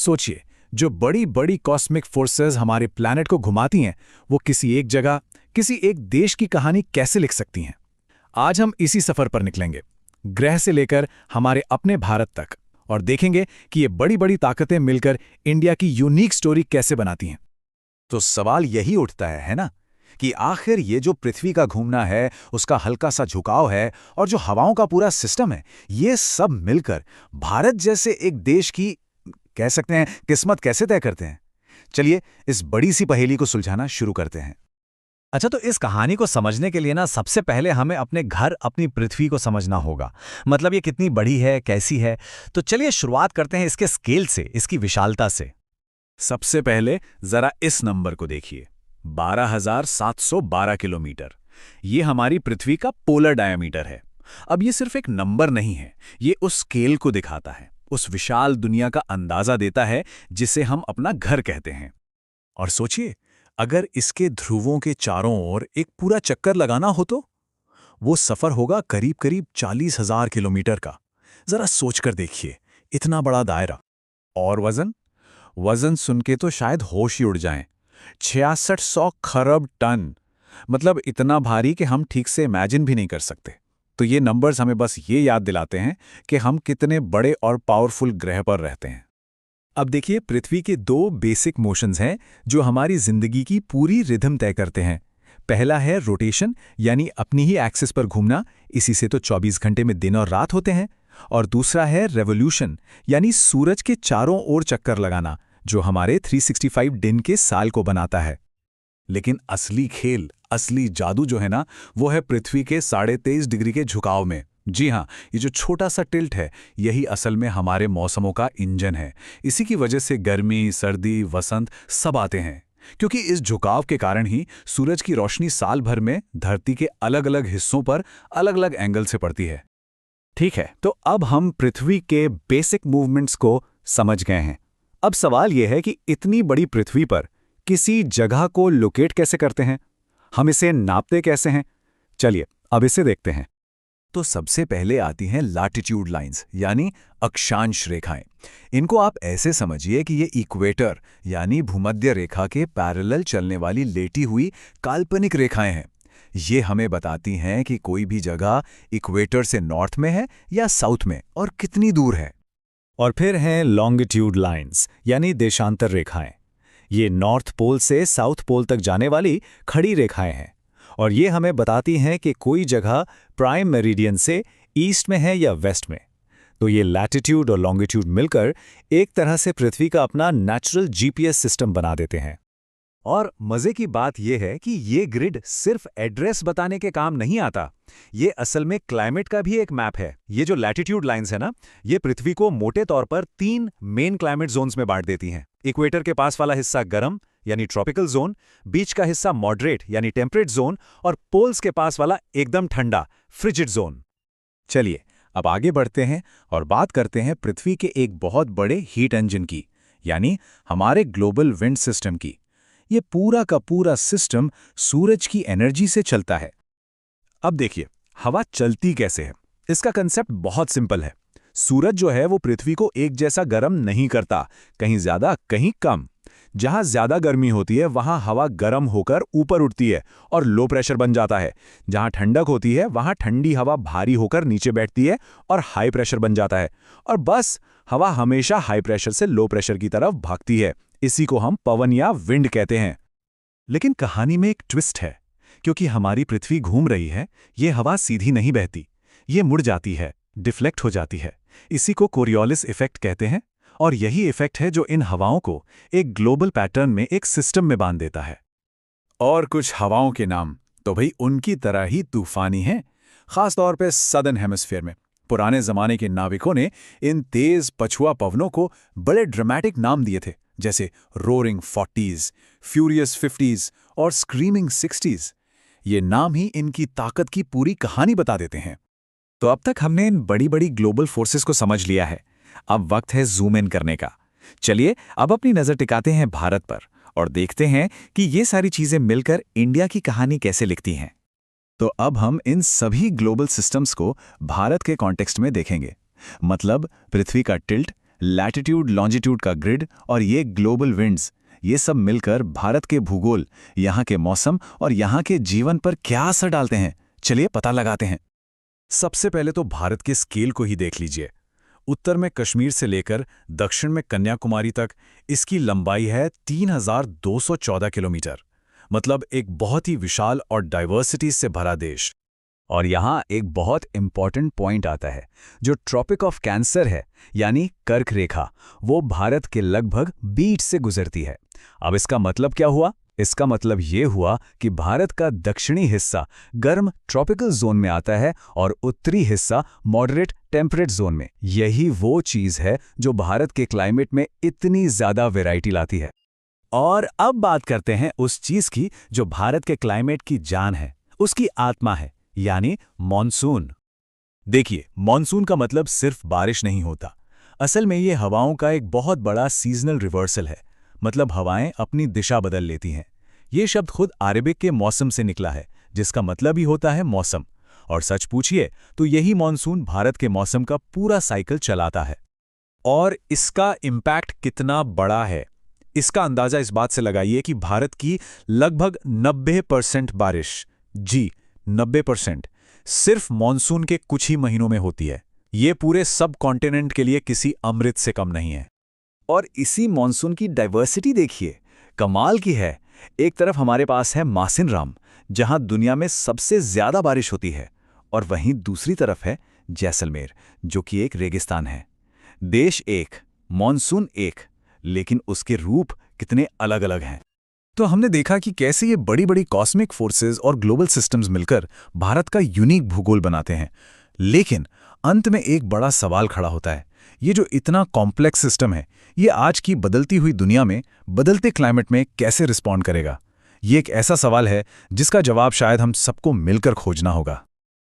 सोचिए, जो बड़ी बड़ी कॉस्मिक फोर्सेस हमारे प्लैनेट को घुमाती हैं, वो किसी एक जगह, किसी एक देश की कहानी कैसे लिख सकती हैं। आज हम इसी सफर पर निकलेंगे, ग्रह से लेकर हमारे अपने भारत तक, और देखेंगे कि ये बड़ी बड़ी ताकतें मिलकर इंडिया की यूनिक स्टोरी कैसे बनाती हैं। तो सवाल यही उठता है ना, कि आखिर ये जो पृथ्वी का घूमना है, उसका हल्का सा झुकाव है, और जो हवाओं का पूरा सिस्टम है, ये सब मिलकर भारत जैसे एक देश की, कह सकते हैं, किस्मत कैसे तय करते हैं। चलिए इस बड़ी सी पहेली को सुलझाना शुरू करते हैं। अच्छा, तो इस कहानी को समझने के लिए ना सबसे पहले हमें अपने घर, अपनी पृथ्वी को समझना होगा। मतलब ये कितनी बड़ी है, कैसी है। तो चलिए शुरुआत करते हैं इसके स्केल से, इसकी विशालता से। सबसे पहले जरा इस नंबर को देखिए, 12,712 किलोमीटर। ये हमारी पृथ्वी का पोलर डायमीटर है। अब ये सिर्फ एक नंबर नहीं है, ये उस स्केल को दिखाता है, उस विशाल दुनिया का अंदाजा देता है जिसे हम अपना घर कहते हैं। और सोचिए, अगर इसके ध्रुवों के चारों ओर एक पूरा चक्कर लगाना हो तो वो सफर होगा करीब करीब 40,000 किलोमीटर का। जरा सोचकर देखिए, इतना बड़ा दायरा। और वजन सुन के तो शायद होश ही उड़ जाएं। 6600 खरब टन, मतलब इतना भारी कि हम ठीक से इमेजिन भी नहीं कर सकते। तो ये नंबर्स हमें बस ये याद दिलाते हैं कि हम कितने बड़े और पावरफुल ग्रह पर रहते हैं। अब देखिए, पृथ्वी के दो बेसिक मोशंस हैं जो हमारी जिंदगी की पूरी रिदम तय करते हैं। पहला है रोटेशन, यानी अपनी ही एक्सिस पर घूमना, इसी से तो 24 घंटे में दिन और रात होते हैं। और दूसरा है रेवोल्यूशन, यानी सूरज के चारों ओर चक्कर लगाना, जो हमारे 365 दिन के साल को बनाता है। लेकिन असली खेल, असली जादू जो है ना, वो है पृथ्वी के 23.5 डिग्री के झुकाव में। जी हाँ, ये जो छोटा सा टिल्ट है, यही असल में हमारे मौसमों का इंजन है। इसी की वजह से गर्मी, सर्दी, वसंत सब आते हैं, क्योंकि इस झुकाव के कारण ही सूरज की रोशनी साल भर में धरती के अलग अलग हिस्सों पर अलग अलग एंगल से पड़ती है। ठीक है, तो अब हम पृथ्वी के बेसिक मूवमेंट्स को समझ गए हैं। अब सवाल यह है कि इतनी बड़ी पृथ्वी पर किसी जगह को लोकेट कैसे करते हैं, हम इसे नापते कैसे हैं। चलिए अब इसे देखते हैं। तो सबसे पहले आती हैं लैटिट्यूड लाइंस, यानी अक्षांश रेखाएं। इनको आप ऐसे समझिए कि ये इक्वेटर यानी भूमध्य रेखा के पैरेलल चलने वाली लेटी हुई काल्पनिक रेखाएं हैं। ये हमें बताती हैं कि कोई भी जगह इक्वेटर से नॉर्थ में है या साउथ में, और कितनी दूर है। और फिर हैं लॉन्गिट्यूड लाइंस, यानी देशांतर रेखाएं। ये नॉर्थ पोल से साउथ पोल तक जाने वाली खड़ी रेखाएं हैं, और ये हमें बताती हैं कि कोई जगह प्राइम मेरिडियन से ईस्ट में है या वेस्ट में। तो ये लैटिट्यूड और लॉन्गिट्यूड मिलकर एक तरह से पृथ्वी का अपना नेचुरल जीपीएस सिस्टम बना देते हैं। और मजे की बात यह है कि ये ग्रिड सिर्फ एड्रेस बताने के काम नहीं आता, ये असल में क्लाइमेट का भी एक मैप है। ये जो लैटिट्यूड लाइंस है ना, ये पृथ्वी को मोटे तौर पर 3 मेन क्लाइमेट जोन्स में बांट देती हैं। इक्वेटर के पास वाला हिस्सा गर्म यानी ट्रॉपिकल जोन, बीच का हिस्सा मॉडरेट यानी टेम्परेट जोन, और पोल्स के पास वाला एकदम ठंडा फ्रिजिड जोन। चलिए अब आगे बढ़ते हैं और बात करते हैं पृथ्वी के एक बहुत बड़े हीट इंजन की, यानी हमारे ग्लोबल विंड सिस्टम की। ये पूरा का पूरा सिस्टम सूरज की एनर्जी से चलता है। अब देखिए, हवा चलती कैसे है। इसका कंसेप्ट बहुत सिंपल है। सूरज जो है वो पृथ्वी को एक जैसा गर्म नहीं करता, कहीं ज्यादा कहीं कम। जहां ज्यादा गर्मी होती है वहां हवा गर्म होकर ऊपर उठती है और लो प्रेशर बन जाता है। जहां ठंडक होती है वहां ठंडी हवा भारी होकर नीचे बैठती है और हाई प्रेशर बन जाता है। और बस हवा हमेशा हाई प्रेशर से लो प्रेशर की तरफ भागती है। इसी को हम पवन या विंड कहते हैं। लेकिन कहानी में एक ट्विस्ट है, क्योंकि हमारी पृथ्वी घूम रही है, ये हवा सीधी नहीं बहती, ये मुड़ जाती है, डिफ्लेक्ट हो जाती है। इसी को कोरियोलिस इफेक्ट कहते हैं, और यही इफेक्ट है जो इन हवाओं को एक ग्लोबल पैटर्न में, एक सिस्टम में बांध देता है। और कुछ हवाओं के नाम तो भाई उनकी तरह ही तूफानी हैं, खासतौर पे सदर्न हेमिस्फीयर में। पुराने जमाने के नाविकों ने इन तेज पछुआ पवनों को बड़े ड्रामेटिक नाम दिए थे, जैसे रोरिंग 40s, फ्यूरियस 50s और स्क्रीमिंग 60s। ये नाम ही इनकी ताकत की पूरी कहानी बता देते हैं। तो अब तक हमने इन बड़ी बड़ी ग्लोबल फोर्सेस को समझ लिया है। अब वक्त है जूम इन करने का। चलिए अब अपनी नजर टिकाते हैं भारत पर और देखते हैं कि ये सारी चीजें मिलकर इंडिया की कहानी कैसे लिखती हैं। तो अब हम इन सभी ग्लोबल सिस्टम्स को भारत के कॉन्टेक्स्ट में देखेंगे। मतलब पृथ्वी का टिल्ट, लैटिट्यूड लॉन्जिट्यूड का ग्रिड और ये ग्लोबल विंड्स, ये सब मिलकर भारत के भूगोल, यहाँ के मौसम और यहाँ के जीवन पर क्या असर डालते हैं, चलिए पता लगाते हैं। सबसे पहले तो भारत के स्केल को ही देख लीजिए। उत्तर में कश्मीर से लेकर दक्षिण में कन्याकुमारी तक इसकी लंबाई है 3214 किलोमीटर। मतलब एक बहुत ही विशाल और डाइवर्सिटी से भरा देश। और यहाँ एक बहुत इंपॉर्टेंट पॉइंट आता है, जो ट्रॉपिक ऑफ कैंसर है, यानी कर्क रेखा, वो भारत के लगभग बीच से गुजरती है। अब इसका मतलब क्या हुआ? इसका मतलब ये हुआ कि भारत का दक्षिणी हिस्सा गर्म ट्रॉपिकल जोन में आता है और उत्तरी हिस्सा मॉडरेट टेम्परेट जोन में। यही वो चीज़ है जो भारत के क्लाइमेट में इतनी ज़्यादा वैरायटी लाती है। और अब बात करते हैं उस चीज़ की जो भारत के क्लाइमेट की जान है, उसकी आत्मा है, यानी मॉनसून। देखिए, मॉनसून का मतलब सिर्फ बारिश नहीं होता। असल में ये हवाओं का एक बहुत बड़ा सीजनल रिवर्सल है। मतलब हवाएं अपनी दिशा बदल लेती हैं। ये शब्द खुद अरेबिक के मौसम से निकला है, जिसका मतलब ही होता है मौसम। और सच पूछिए तो यही मॉनसून भारत के मौसम का पूरा साइकिल चलाता है। और इसका इम्पैक्ट कितना बड़ा है, इसका अंदाजा इस बात से लगाइए कि भारत की लगभग 90% बारिश, जी 90%, सिर्फ मॉनसून के कुछ ही महीनों में होती है। ये पूरे सब कॉन्टिनेंट के लिए किसी अमृत से कम नहीं है। और इसी मॉनसून की डाइवर्सिटी देखिए, कमाल की है। एक तरफ हमारे पास है मासिनराम, जहां दुनिया में सबसे ज्यादा बारिश होती है, और वहीं दूसरी तरफ है जैसलमेर, जो कि एक रेगिस्तान है। देश एक, मॉनसून एक, लेकिन उसके रूप कितने अलग अलग हैं। तो हमने देखा कि कैसे ये बड़ी बड़ी कॉस्मिक फोर्सेस और ग्लोबल सिस्टम्स मिलकर भारत का यूनिक भूगोल बनाते हैं। लेकिन अंत में एक बड़ा सवाल खड़ा होता है, ये जो इतना कॉम्प्लेक्स सिस्टम है, ये आज की बदलती हुई दुनिया में, बदलते क्लाइमेट में कैसे रिस्पॉन्ड करेगा? ये एक ऐसा सवाल है जिसका जवाब शायद हम सबको मिलकर खोजना होगा।